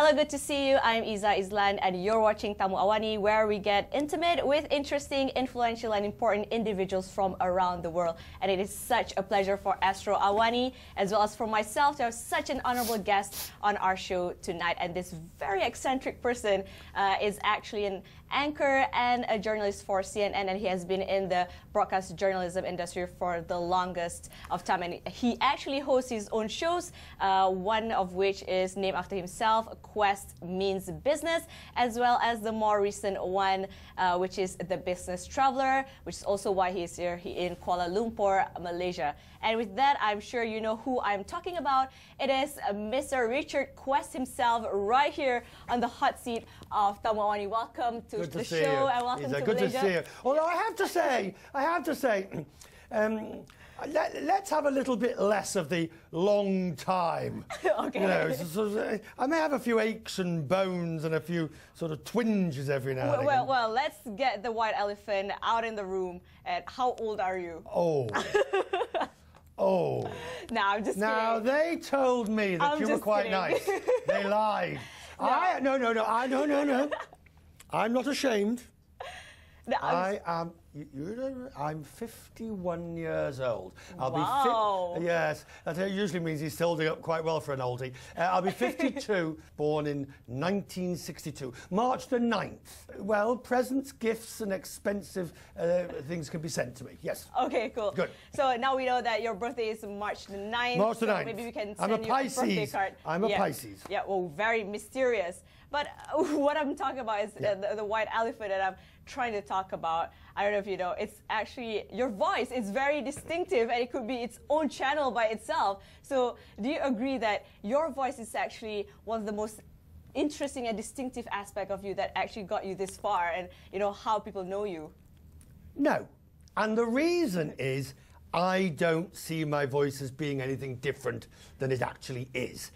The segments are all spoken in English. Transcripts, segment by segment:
Hello, good to see you. I'm Iza Islan and you're watching Tamu AWANI, where we get intimate with interesting, influential and important individuals from around the world. And it is such a pleasure for Astro AWANI as well as for myself to have such an honorable guest on our show tonight. And this very eccentric person is actually an anchor and a journalist for CNN, and he has been in the broadcast journalism industry for the longest of time. And he actually hosts his own shows, one of which is named after himself, Quest Means Business, as well as the more recent one, which is The Business Traveler, which is also why he is here in Kuala Lumpur, Malaysia. And with that, I'm sure you know who I'm talking about. It is Mr. Richard Quest himself, right here on the hot seat of Tamu AWANI. Welcome to the show, and welcome to good Malaysia. To see you. Although I have to say, let's have a little bit less of the long time. Okay. You know, I may have a few aches and bones and a few sort of twinges every now and again. Well, let's get the white elephant out in the room. And how old are you? Oh. Oh. No, I'm just Now, kidding. they told me that you were quite kidding. nice. They lied. No. I'm not ashamed. No, I'm 51 years old. Wow. Yes, that usually means he's holding up quite well for an oldie. I'll be 52, born in 1962, March the 9th. Well, presents, gifts and expensive things can be sent to me, yes. Okay, cool. Good. So now we know that your birthday is March the 9th. March the 9th. So maybe we can I'm send a you a birthday Pisces. card. I'm a Pisces. Yeah, well, very mysterious. But what I'm talking about is the white elephant that I'm trying to talk about. I don't know if you know, it's actually your voice. It's very distinctive and it could be its own channel by itself. So do you agree that your voice is actually one of the most interesting and distinctive aspect of you that actually got you this far, and you know how people know you? No. And the reason is I don't see my voice as being anything different than it actually is.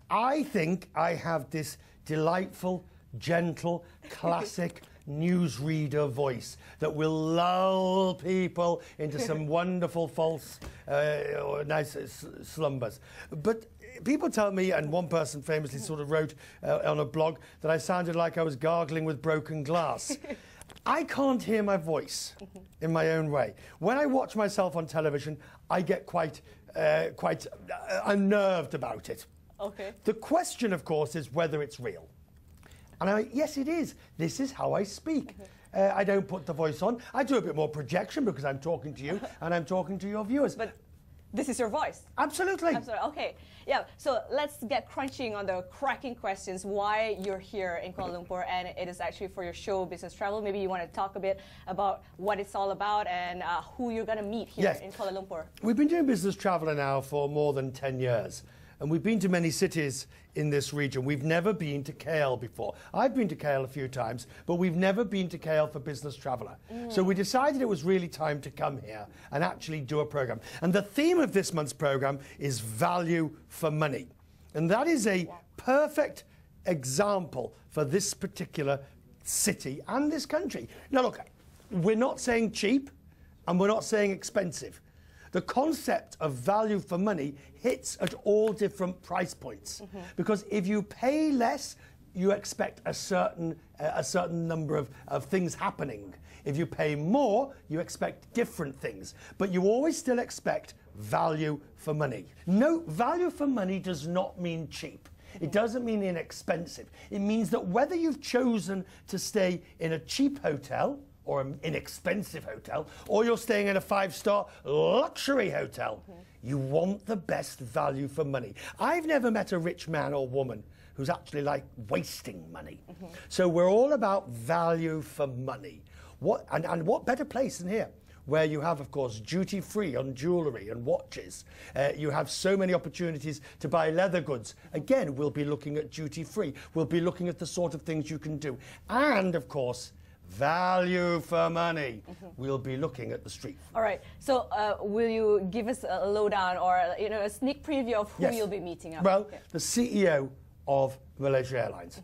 I think I have this delightful, gentle, classic newsreader voice that will lull people into some wonderful, false, or nice slumbers. But people tell me, and one person famously sort of wrote on a blog, that I sounded like I was gargling with broken glass. I can't hear my voice in my own way. When I watch myself on television, I get quite unnerved about it. Okay. The question, of course, is whether it's real. And yes, it is. This is how I speak. I don't put the voice on. I do a bit more projection because I'm talking to you and I'm talking to your viewers. But this is your voice. Absolutely. Absolutely. Okay. Yeah. So let's get crunching on the cracking questions. Why you're here in Kuala Lumpur, and it is actually for your show, Business Travel. Maybe you want to talk a bit about what it's all about and who you're going to meet here in Kuala Lumpur. We've been doing Business Traveller now for more than 10 years. And we've been to many cities in this region. We've never been to KL before. I've been to KL a few times, but we've never been to KL for Business Traveller. So we decided it was really time to come here and actually do a program. And the theme of this month's program is value for money. And that is a perfect example for this particular city and this country. Now look, we're not saying cheap and we're not saying expensive. The concept of value for money hits at all different price points. Because if you pay less, you expect a certain number of things happening. If you pay more, you expect different things. But you always still expect value for money. No, value for money does not mean cheap. It doesn't mean inexpensive. It means that whether you've chosen to stay in a cheap hotel or an inexpensive hotel, or you're staying in a 5-star luxury hotel, you want the best value for money. I've never met a rich man or woman who's actually like wasting money. So we're all about value for money. And what better place than here, where you have, of course, duty-free on jewellery and watches. You have so many opportunities to buy leather goods. Again, we'll be looking at duty-free. We'll be looking at the sort of things you can do. And, of course, value for money. We'll be looking at the street. All right. So will you give us a lowdown or a sneak preview of who you'll be meeting up? Well, the CEO of Malaysia Airlines.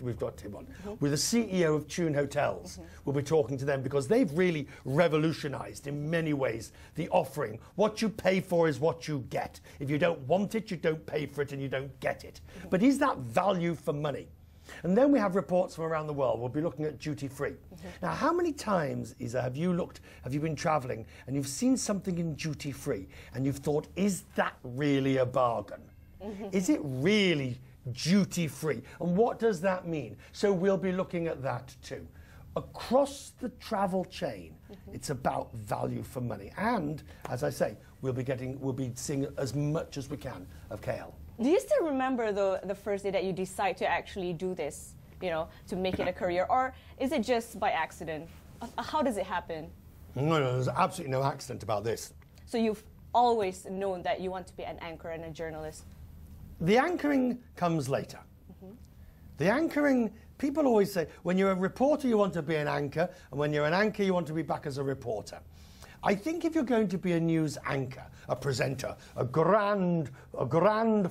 We've got Tim on. With the CEO of Tune Hotels, we'll be talking to them because they've really revolutionised in many ways the offering. What you pay for is what you get. If you don't want it, you don't pay for it and you don't get it. But is that value for money? And then we have reports from around the world. We'll be looking at duty-free. Now, how many times, Isa, have you been travelling and you've seen something in duty-free and you've thought, is that really a bargain? Is it really duty-free? And what does that mean? So we'll be looking at that too. Across the travel chain, it's about value for money. And, as I say, we'll be seeing as much as we can of KL. Do you still remember the first day that you decide to actually do this, you know, to make it a career? Or is it just by accident? How does it happen? No, there's absolutely no accident about this. So you've always known that you want to be an anchor and a journalist? The anchoring comes later. The anchoring, people always say, when you're a reporter, you want to be an anchor, and when you're an anchor, you want to be back as a reporter. I think if you're going to be a news anchor, a presenter, a grand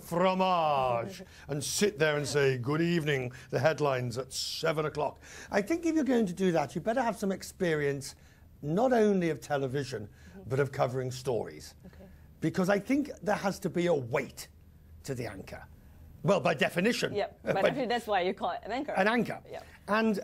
fromage, and sit there and say, good evening, the headlines at 7 o'clock. I think if you're going to do that, you better have some experience, not only of television, but of covering stories. Because I think there has to be a weight to the anchor. Well, by definition. Yep, but that's why you call it an anchor. An anchor. Yep. And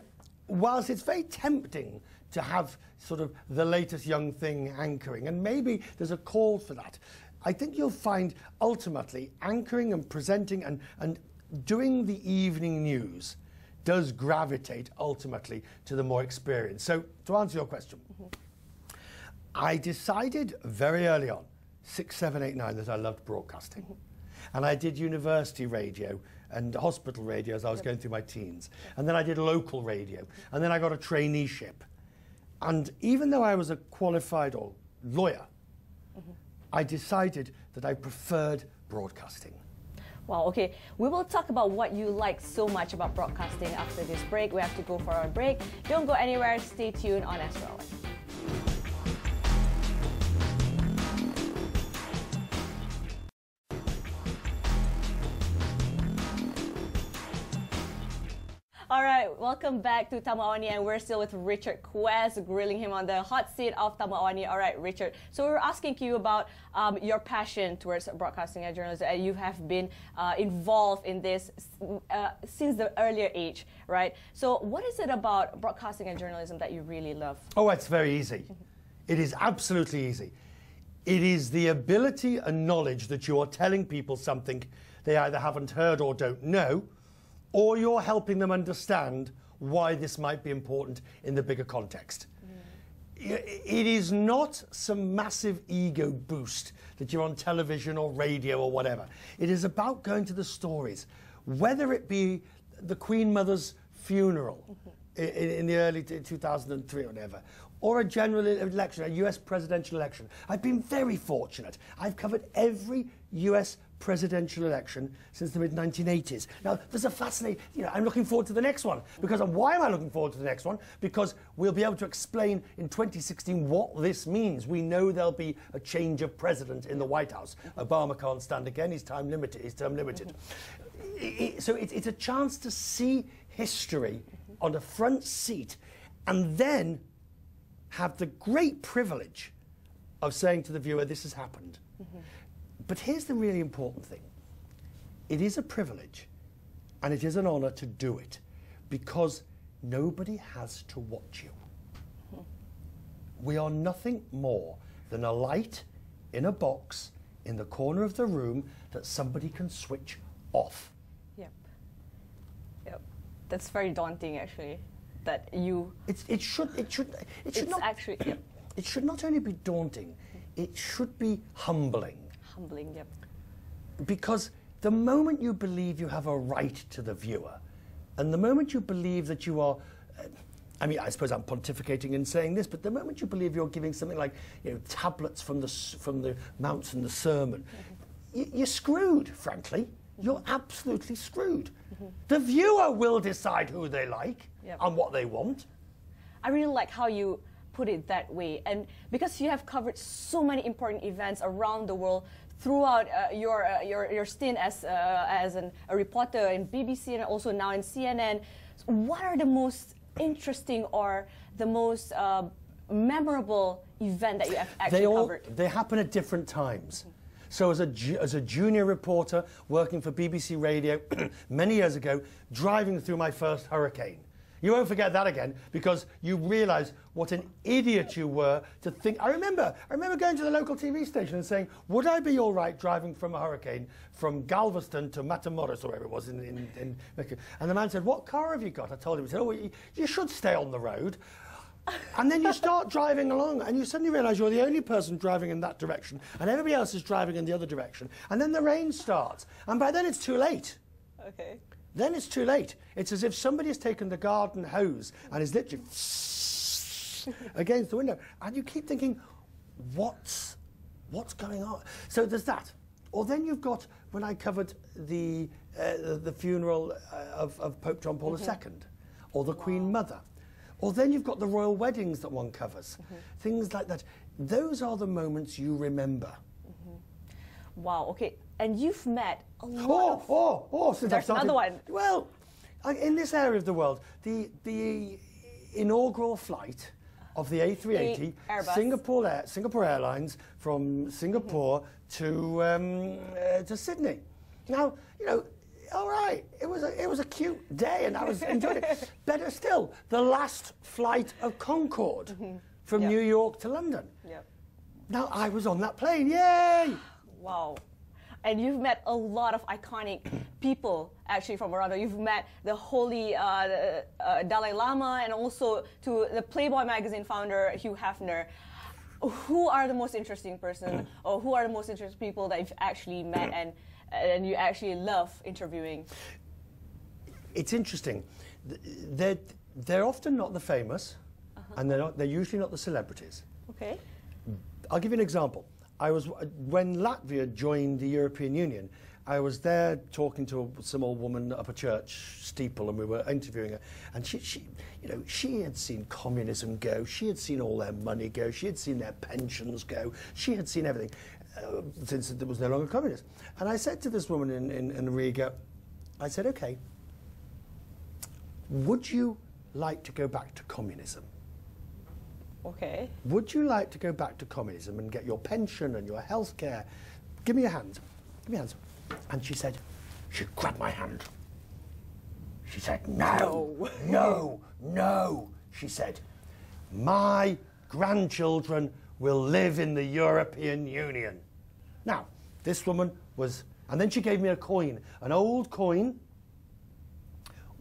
whilst it's very tempting to have sort of the latest young thing anchoring, and maybe there's a call for that, I think you'll find ultimately anchoring and presenting and doing the evening news does gravitate ultimately to the more experienced. So to answer your question, I decided very early on, 6, 7, 8, 9, that I loved broadcasting. And I did university radio and hospital radio as I was going through my teens. And then I did local radio. And then I got a traineeship. And even though I was a qualified or lawyer, I decided that I preferred broadcasting. Wow, okay. We will talk about what you like so much about broadcasting after this break. We have to go for our break. Don't go anywhere. Stay tuned on Astro. All right, welcome back to Tamu AWANI, and we're still with Richard Quest, grilling him on the hot seat of Tamu AWANI. All right, Richard, so we were asking you about your passion towards broadcasting and journalism. You have been involved in this since the earlier age, right? So what is it about broadcasting and journalism that you really love? Oh, it's very easy. It is absolutely easy. It is the ability and knowledge that you are telling people something they either haven't heard or don't know, or you're helping them understand why this might be important in the bigger context. It is not some massive ego boost that you're on television or radio or whatever. It is about going to the stories, whether it be the Queen Mother's funeral in the early 2003 or whatever, or a general election, a US presidential election. I've been very fortunate. I've covered every US presidential election since the mid-1980s. Now, there's a fascinating, I'm looking forward to the next one. Because why am I looking forward to the next one? Because we'll be able to explain in 2016 what this means. We know there'll be a change of president in the White House. Obama can't stand again, he's term limited. So it's a chance to see history on a front seat and then have the great privilege of saying to the viewer, this has happened. But here's the really important thing. It is a privilege and it is an honor to do it because nobody has to watch you. We are nothing more than a light in a box in the corner of the room that somebody can switch off. Yep. That's very daunting, actually. That you. It should not actually. Yep. It should not only be daunting, it should be humbling. Humbling, yep. Because the moment you believe you have a right to the viewer, and the moment you believe that you are, I suppose I'm pontificating in saying this, but the moment you believe you're giving something like, tablets from the Mounts and the Sermon, you're screwed, frankly. You're absolutely screwed. The viewer will decide who they like and what they want. I really like how you put it that way, and because you have covered so many important events around the world throughout your stint as a reporter in BBC and also now in CNN, what are the most interesting or the most memorable event that you have actually covered? They happen at different times. So as a junior reporter working for BBC Radio many years ago, driving through my first hurricane. You won't forget that again, because you realise what an idiot you were to think. I remember going to the local TV station and saying, would I be all right driving from a hurricane from Galveston to Matamoros, or wherever it was in Mexico? And the man said, what car have you got? I told him. He said, oh, you should stay on the road. And then you start driving along and you suddenly realise you're the only person driving in that direction and everybody else is driving in the other direction. And then the rain starts. And by then it's too late. Okay. Then it's too late. It's as if somebody has taken the garden hose and is literally against the window. And you keep thinking, what's going on? So there's that. Or then you've got, when I covered the funeral of Pope John Paul II, or the Queen Mother. Or then you've got the royal weddings that one covers. Things like that. Those are the moments you remember. Wow, okay. And you've met a lot since I started. Another one. Well, in this area of the world, the inaugural flight of the A380, Singapore Airlines, from Singapore to Sydney. Now, you know, all right, it was a cute day and I was enjoying it. Better still, the last flight of Concorde from New York to London. Now I was on that plane, yay! Wow. And you've met a lot of iconic people actually from around. You've met the holy Dalai Lama and also to the Playboy magazine founder Hugh Hefner. Who are the most interesting person or who are the most interesting people that you've actually met and you actually love interviewing? It's interesting. They're often not the famous, and they're usually not the celebrities. Okay. I'll give you an example. When Latvia joined the European Union, I was there talking to some old woman up a church steeple, and we were interviewing her. And she had seen communism go. She had seen all their money go. She had seen their pensions go. She had seen everything since there was no longer communism. And I said to this woman in Riga, I said, okay, would you like to go back to communism? Okay. Would you like to go back to communism and get your pension and your health care? Give me your hand. Give me your hands. And she said, she grabbed my hand. She said, no, no, no, she said, my grandchildren will live in the European Union. Now, this woman was, and then she gave me a coin, an old coin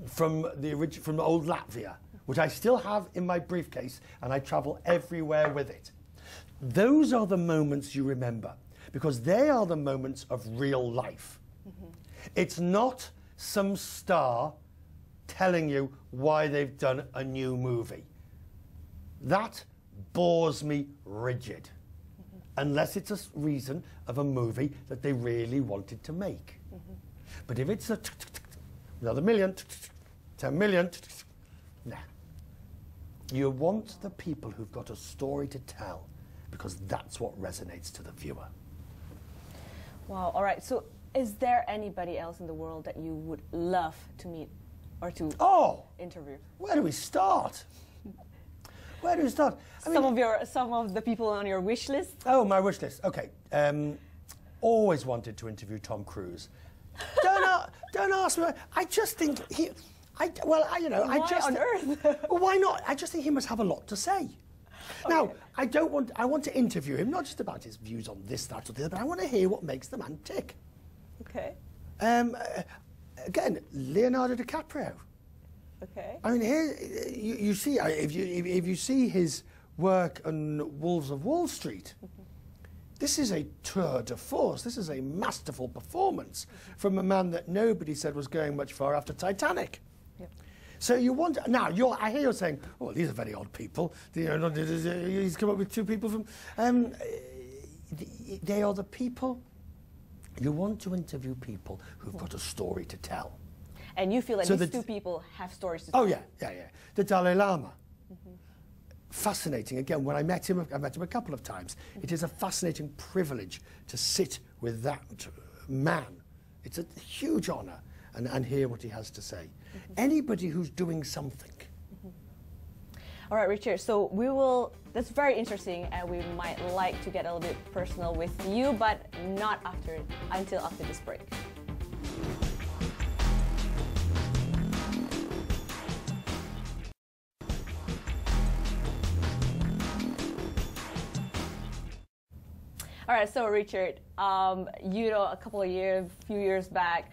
from old Latvia, which I still have in my briefcase, and I travel everywhere with it. Those are the moments you remember, because they are the moments of real life. It's not some star telling you why they've done a new movie. That bores me rigid, unless it's a reason of a movie that they really wanted to make. But if it's another million, 10 million, nah. You want the people who've got a story to tell, because that's what resonates to the viewer. Wow, all right. So is there anybody else in the world that you would love to meet or to interview? Where do we start? Where do we start? Some of the people on your wish list? Oh, my wish list. Okay. Always wanted to interview Tom Cruise. Don't ask me. I just think he... Why on earth? Why not? I just think he must have a lot to say. Okay. Now, I want to interview him, not just about his views on this, that, or the other, but I want to hear what makes the man tick. Okay. Again, Leonardo DiCaprio. Okay. I mean, here you see, if you see his work on Wolves of Wall Street, this is a tour de force. This is a masterful performance from a man that nobody said was going much far after Titanic. Yep. So you want now. I hear you're saying, "Oh, these are very odd people." He's come up with two people from. They are the people. You want to interview people who've got a story to tell. And you feel that these two people have stories to tell. Oh yeah. The Dalai Lama. Fascinating. Again, when I met him a couple of times. It is a fascinating privilege to sit with that man. It's a huge honour, and hear what he has to say. Anybody who's doing something. All right, Richard, so that's very interesting, and we might like to get a little bit personal with you, but not until after this break. All right, so Richard, you know, few years back,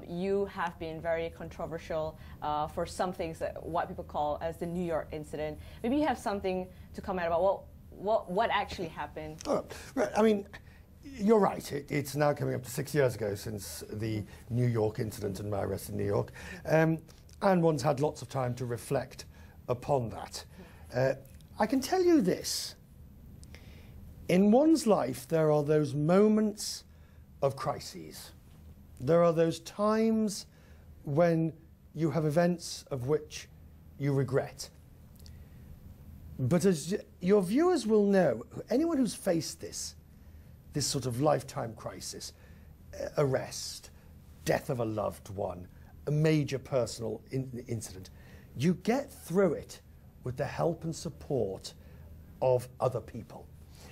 you have been very controversial for some things that what people call as the New York incident. Maybe you have something to comment about what actually happened. Oh, right. I mean, you're right. It's now coming up to 6 years ago since the New York incident and my arrest in New York, and one's had lots of time to reflect upon that. I can tell you this. In one's life, there are those moments of crises. There are those times when you have events of which you regret. But as your viewers will know, anyone who's faced this sort of lifetime crisis, arrest, death of a loved one, a major personal incident, you get through it with the help and support of other people.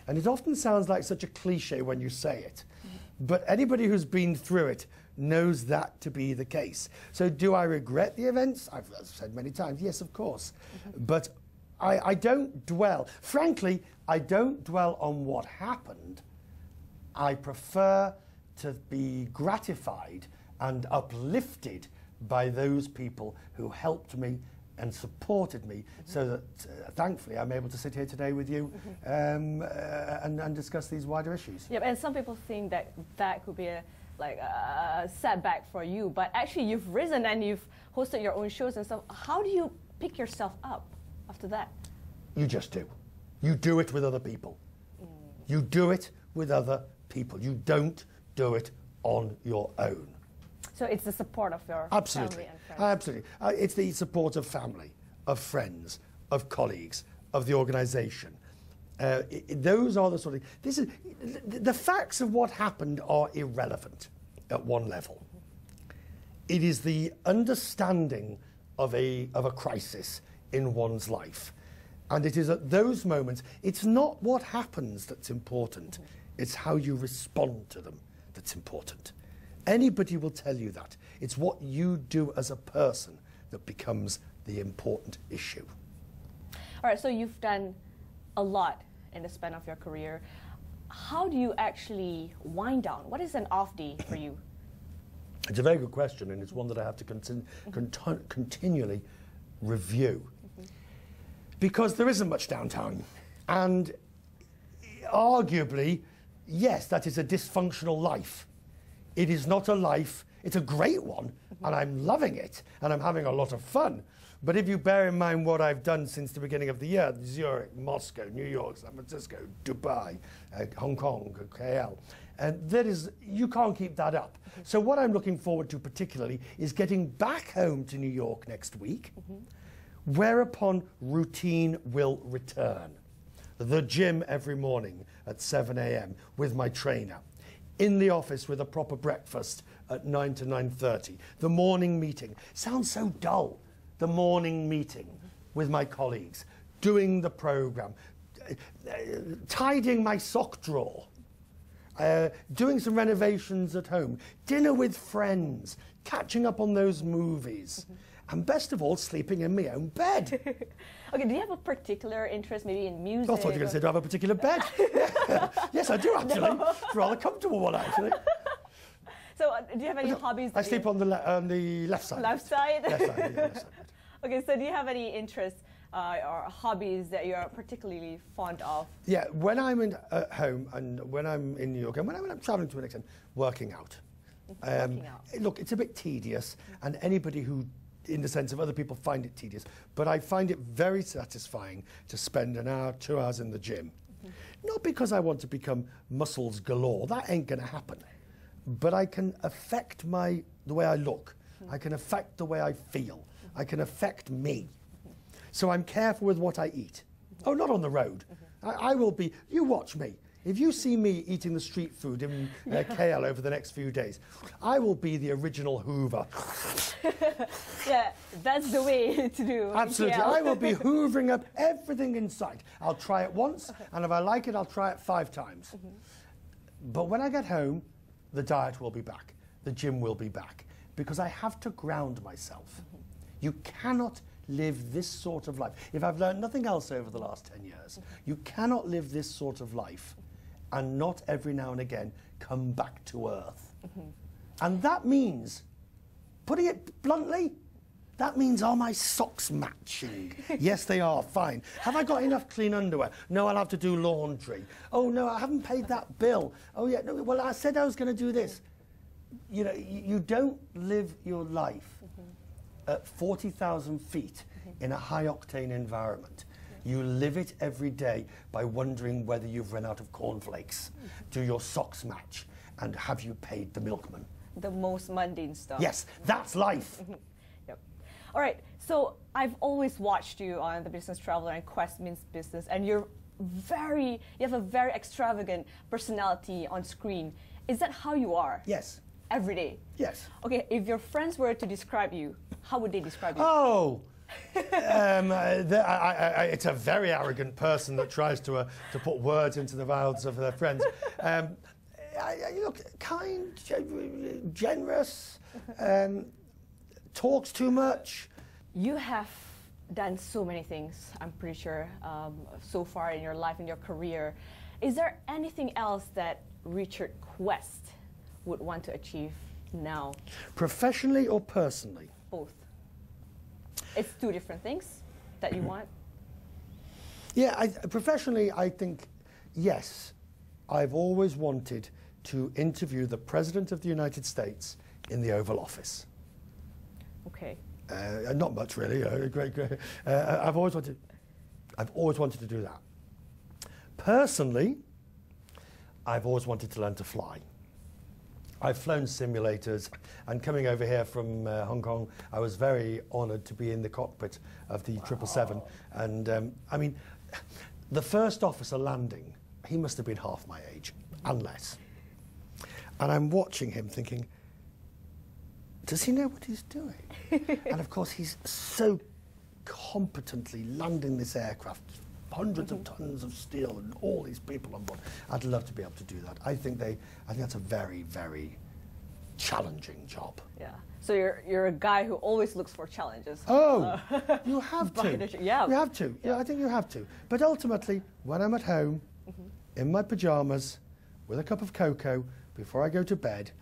And it often sounds like such a cliche when you say it, but anybody who's been through it knows that to be the case. So do I regret the events? I've said many times, yes, of course. But I don't dwell. Frankly, I don't dwell on what happened. I prefer to be gratified and uplifted by those people who helped me and supported me, so that thankfully I'm able to sit here today with you and discuss these wider issues. Yep, and some people think that could be a setback for you, but actually you've risen and you've hosted your own shows and stuff. How do you pick yourself up after that? You just do. You do it with other people. You do it with other people. You don't do it on your own. So it's the support of your Absolutely. family and friends. Absolutely. It's the support of family, of friends, of colleagues, of the organisation. Those are the sort of... The facts of what happened are irrelevant at one level. It is the understanding of a crisis in one's life. And it is at those moments, it's not what happens that's important, it's how you respond to them that's important. Anybody will tell you that. It's what you do as a person that becomes the important issue. All right, so you've done a lot in the span of your career. How do you actually wind down? What is an off day for you? It's a very good question, and it's one that I have to continually review. Because there isn't much downtime. And arguably, yes, that is a dysfunctional life. It is not a life, it's a great one, and I'm loving it, and I'm having a lot of fun. But if you bear in mind what I've done since the beginning of the year, Zurich, Moscow, New York, San Francisco, Dubai, Hong Kong, KL, and that is, you can't keep that up. So what I'm looking forward to particularly is getting back home to New York next week, whereupon routine will return. The gym every morning at 7 a.m. with my trainer. In the office with a proper breakfast at 9 to 9:30. The morning meeting. Sounds so dull. The morning meeting with my colleagues. Doing the programme. Tidying my sock drawer. Doing some renovations at home. Dinner with friends. Catching up on those movies. And best of all, sleeping in my own bed. Okay, do you have a particular interest maybe in music? I thought you were going to say, do I have a particular bed? Yes, I do actually. No. It's a rather comfortable one actually. So do you have any hobbies? I sleep on the left side. Left side? Left side, yeah, left side. Okay, so do you have any interests or hobbies that you're particularly fond of? Yeah, when I'm at home and when I'm in New York and when I'm travelling to an extent, working out. Working out. Look, it's a bit tedious, and anybody who, in the sense of other people, find it tedious, but I find it very satisfying to spend an hour, 2 hours in the gym. Not because I want to become muscles galore, that ain't going to happen, but I can affect the way I look, I can affect the way I feel, I can affect me. So I'm careful with what I eat. Oh, not on the road. I will be, you watch me. If you see me eating the street food in KL over the next few days, I will be the original Hoover. Yeah, that's the way to do. Absolutely. I will be hoovering up everything in sight. I'll try it once, and if I like it, I'll try it 5 times. But when I get home, the diet will be back. The gym will be back. Because I have to ground myself. You cannot live this sort of life. If I've learned nothing else over the last 10 years, you cannot live this sort of life and not every now and again come back to earth. And that means, putting it bluntly, that means, are my socks matching? Yes, they are, fine. Have I got enough clean underwear? No, I'll have to do laundry. Oh, no, I haven't paid that bill. Oh, yeah, no, well, I said I was going to do this. You know, you don't live your life at 40,000 feet in a high-octane environment. You live it every day by wondering whether you've run out of cornflakes. Do your socks match? And have you paid the milkman? The most mundane stuff. Yes, that's life. Yep. All right, so I've always watched you on The Business Traveler and Quest Means Business, and you have a very extravagant personality on screen. Is that how you are? Yes. Every day? Yes. Okay, if your friends were to describe you, how would they describe you? Oh! It's a very arrogant person that tries to put words into the mouths of their friends. You look kind, generous, talks too much. You have done so many things, I'm pretty sure, so far in your life, in your career. Is there anything else that Richard Quest would want to achieve now? Professionally or personally? Both. It's 2 different things that you want? Yeah, professionally, I think, yes. I've always wanted to interview the President of the United States in the Oval Office. Okay. Not much, really. Great. I've always wanted to do that. Personally, I've always wanted to learn to fly. I've flown simulators, and coming over here from Hong Kong, I was very honoured to be in the cockpit of the 777. And I mean, the first officer landing, he must have been half my age, and less. And I'm watching him thinking, does he know what he's doing? And of course, he's so competently landing this aircraft, hundreds of tons of steel and all these people on board. I'd love to be able to do that. I think that's a very, very challenging job. Yeah. So you're a guy who always looks for challenges. Oh, you have to. Yeah. You have to. Yeah, I think you have to. But ultimately, when I'm at home, in my pajamas, with a cup of cocoa, before I go to bed,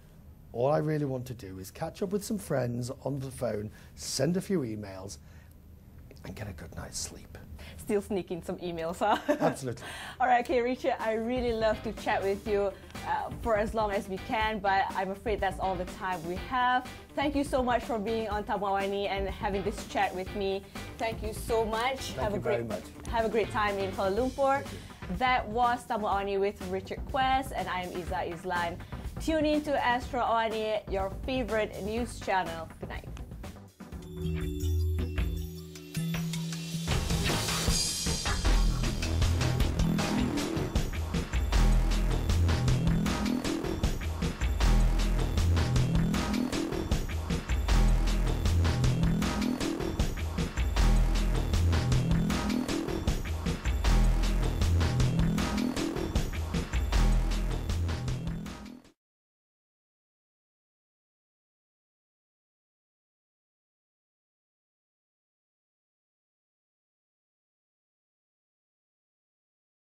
all I really want to do is catch up with some friends on the phone, send a few emails, and get a good night's sleep. Still sneaking some emails, huh? Absolutely. All right, okay, Richard, I really love to chat with you for as long as we can, but I'm afraid that's all the time we have. Thank you so much for being on Tamu AWANI and having this chat with me. Thank you so much. Thank you very much. Have a great time in Kuala Lumpur. That was Tamu AWANI with Richard Quest, and I am Iza Islan. Tune in to Astro AWANI, your favorite news channel. Good night.